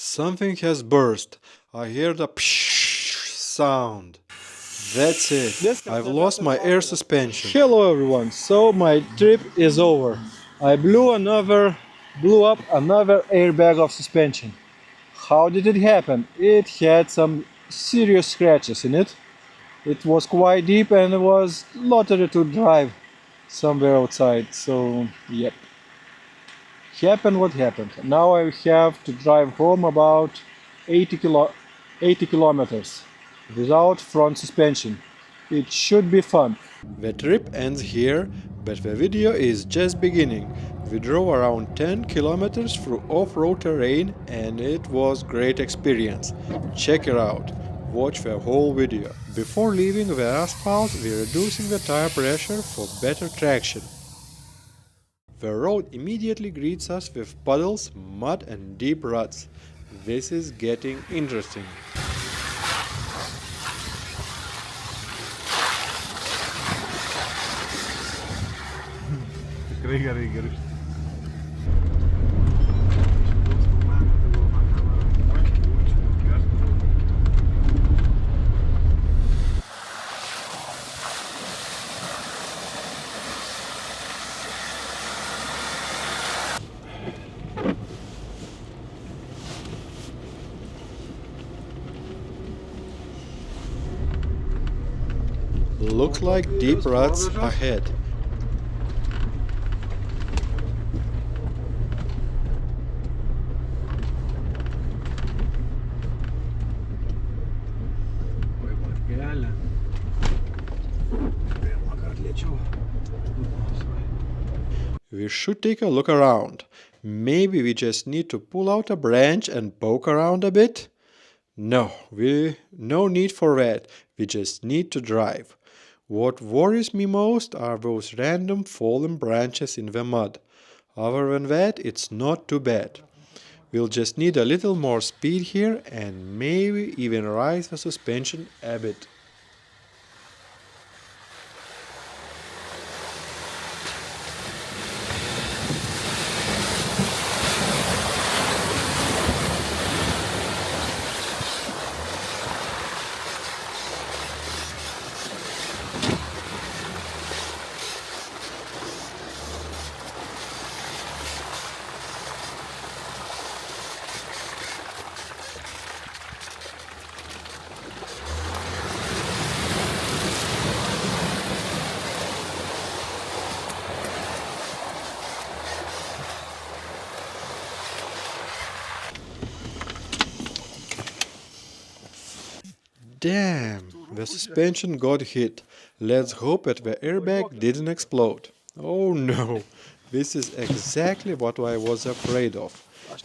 Something has burst. I hear the psh sound. That's it. I've lost my air suspension. Hello everyone, so my trip is over. I blew up another airbag of suspension. How did it happen? It had some serious scratches in it. It was quite deep and it was lottery to drive somewhere outside, so yep. Happened what happened. Now I have to drive home about 80 kilometers without front suspension. It should be fun. The trip ends here, but the video is just beginning. We drove around 10 kilometers through off-road terrain and it was great experience. Check it out. Watch the whole video. Before leaving the asphalt, we're reducing the tire pressure for better traction. The road immediately greets us with puddles, mud and deep ruts. This is getting interesting. Looks like deep ruts ahead. We should take a look around. Maybe we just need to pull out a branch and poke around a bit? No need for that. We just need to drive. What worries me most are those random fallen branches in the mud. Other than that, it's not too bad. We'll just need a little more speed here and maybe even raise the suspension a bit. Damn, the suspension got hit. Let's hope that the airbag didn't explode. Oh no, this is exactly what I was afraid of.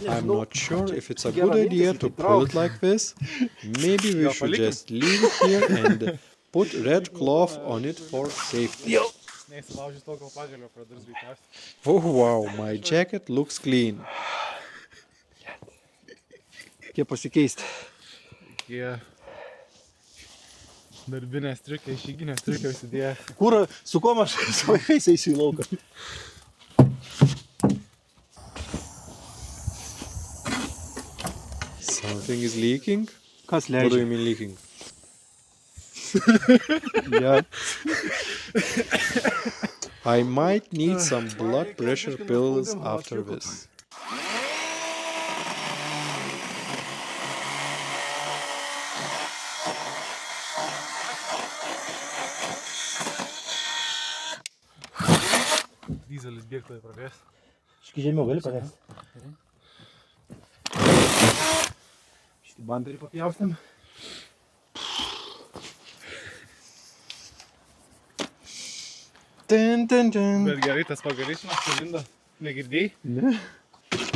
I'm not sure if it's a good idea to pull it like this. Maybe we should just leave it here and put red cloth on it for safety. Oh wow, my jacket looks clean. Kaip pasikeisti? Darbinės striukės, išeiginės striukės įsidėję. Kur, su kuo aš su vaikais eisiu į lauką? Something is leaking? Kas What do leidžia? you mean leaking? Yeah. I might need some blood pressure pills after this. Dyzelis bėgtoje pradės. Škai žemiau gali paversti. Štai bandarį papjaustėm. Bet gerai, tas pagališimas sulindo. Negirdėjai? Ne.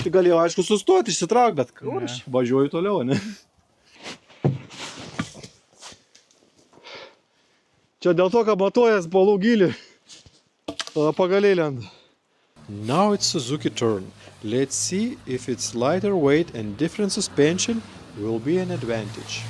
Tai galėjau aišku sustoti, išsitrauk, bet kur aš važiuoju toliau, ne? Čia dėl to, kad matuojas balų gilį. Pagaliai lenda. Now it's Suzuki's turn. Let's see if its lighter weight and different suspension will be an advantage.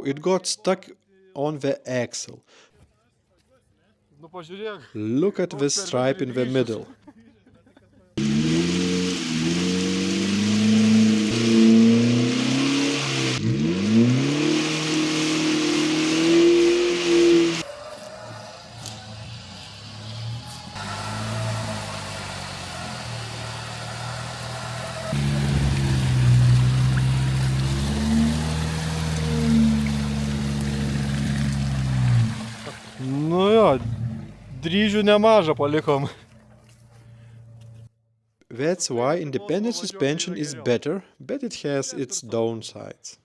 it got stuck on the axle. Nu pažiūrėk. Look at the stripe in the middle. Nu jo, dryžių nemažą palikom. That's why independent suspension is better, but it has its downsides.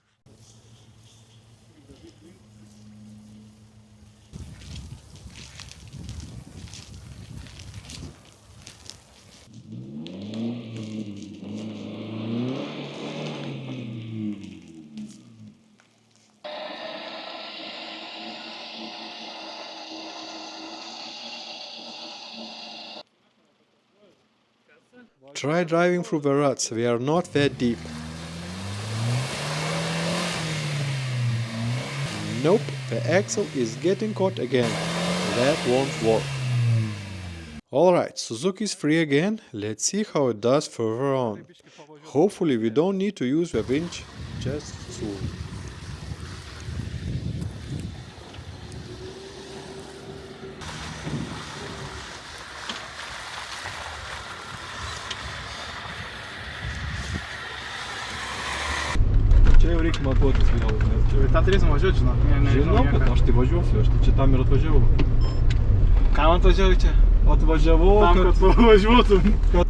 Try driving through the ruts, they are not that deep. Nope, the axle is getting caught again. That won't work. Alright, Suzuki's free again. Let's see how it does further on. Hopefully we don't need to use the winch just soon. Čia jau reikia matuotis vėl, nes čia... tą turėsim važiuoti, žinok. Žinau, kad aš tai važiuosiu, aš tai čia tam ir atvažiavau. Kam atvažiavai čia? Atvažiavau, Tam, kad važiuotum.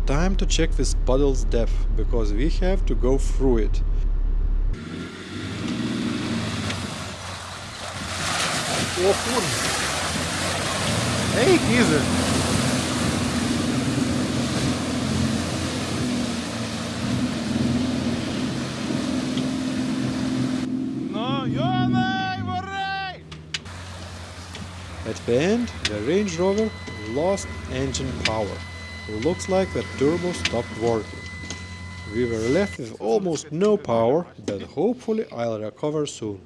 Time to check this puddle's depth, because we have to go through it. O kur? Eik, easy. Jonai, varai! At the end, the Range Rover lost engine power. Looks like the turbo stopped working. We were left with almost no power, but hopefully I'll recover soon.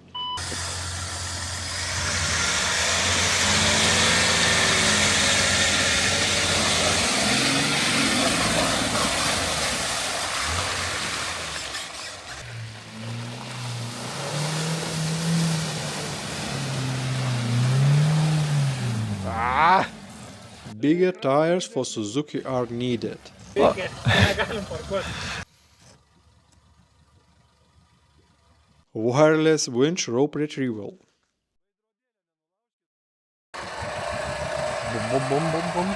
Bigger tires for Suzuki are needed. Wireless winch rope retrieval. Bum, bum, bum, bum, bum.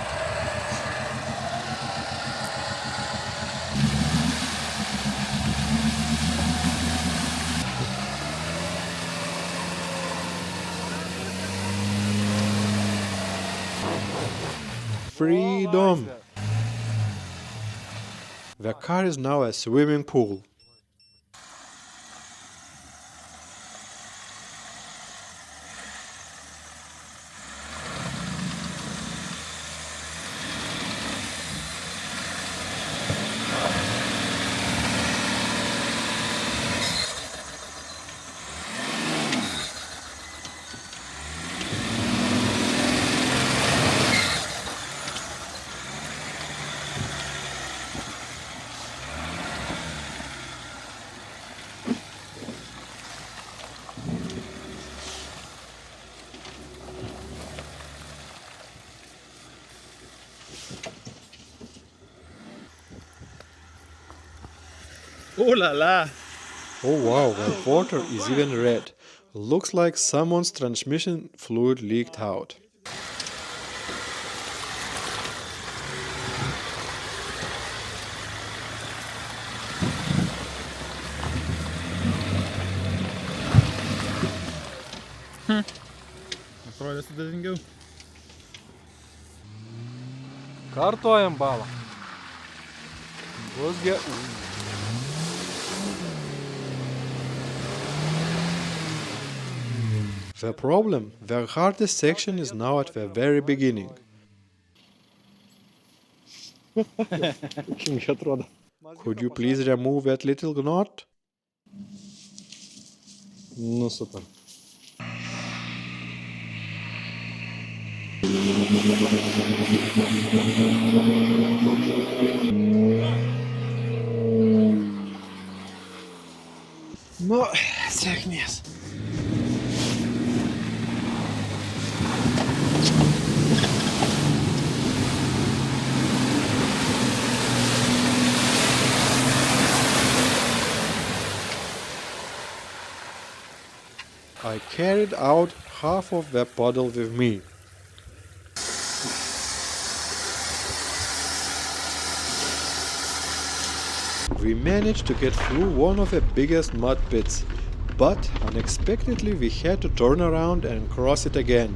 Freedom! The car is now a swimming pool. Oh la la! Oh wow, the water is even red. Looks like someone's transmission fluid leaked out. Atrodė sudėtingiau. Kartojam balą. Bus ge... The problem, the hardest section is now at the very beginning. Kaip atrodo. Could you please remove that little knot? Nu super. Nu, sėkmės. I carried out half of the puddle with me. We managed to get through one of the biggest mud pits, but unexpectedly we had to turn around and cross it again.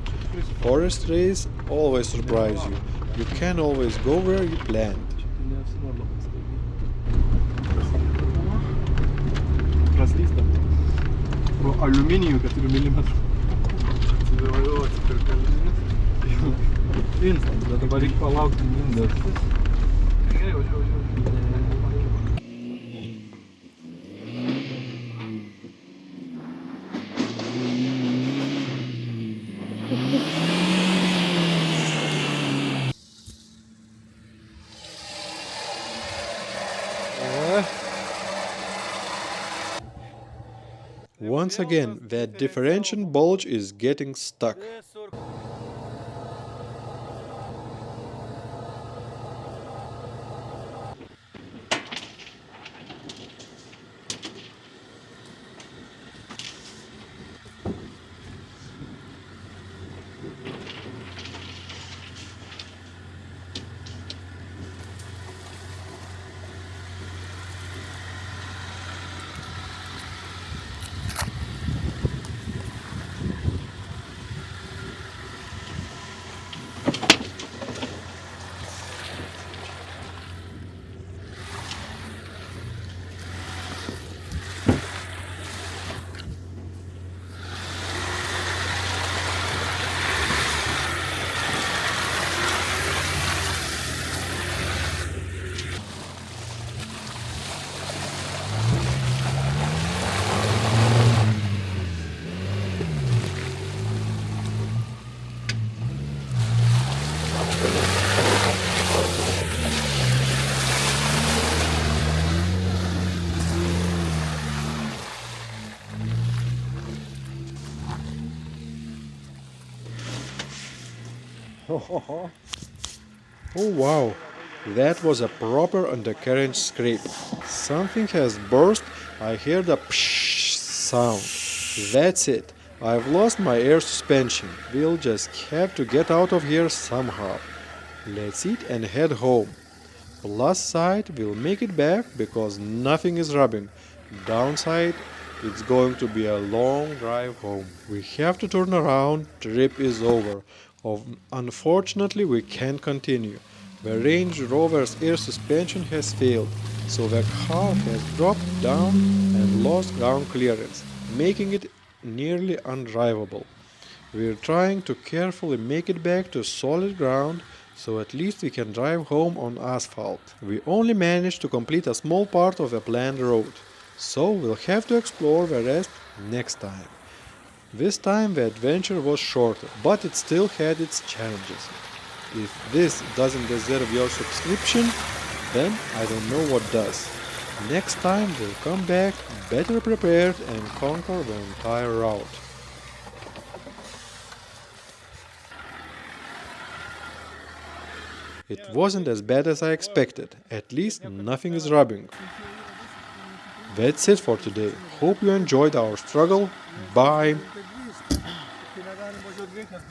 Forest race always surprise you. You can't always go where you planned. Praslysta. Pro aliuminijų 4 mm. Instant, bet dabar reikia palaukti mindas. Gerai, važiuoju. Once again, that differential bulge is getting stuck. Oh wow, that was a proper undercarriage scrape. Something has burst. I heard a psh sound. That's it. I've lost my air suspension. We'll just have to get out of here somehow. Let's eat and head home. Plus side, we'll make it back because nothing is rubbing. Downside, it's going to be a long drive home. We have to turn around. Trip is over. Unfortunately, we can't continue. The Range Rover's air suspension has failed, so the car has dropped down and lost ground clearance, making it nearly undrivable. We're trying to carefully make it back to solid ground, so at least we can drive home on asphalt. We only managed to complete a small part of the planned road, so we'll have to explore the rest next time. This time the adventure was shorter, but it still had its challenges. If this doesn't deserve your subscription, then I don't know what does. Next time we'll come back better prepared and conquer the entire route. It wasn't as bad as I expected, at least nothing is rubbing. That's it for today. Hope you enjoyed our struggle. Bye! Tai negalim važiuot greit, nes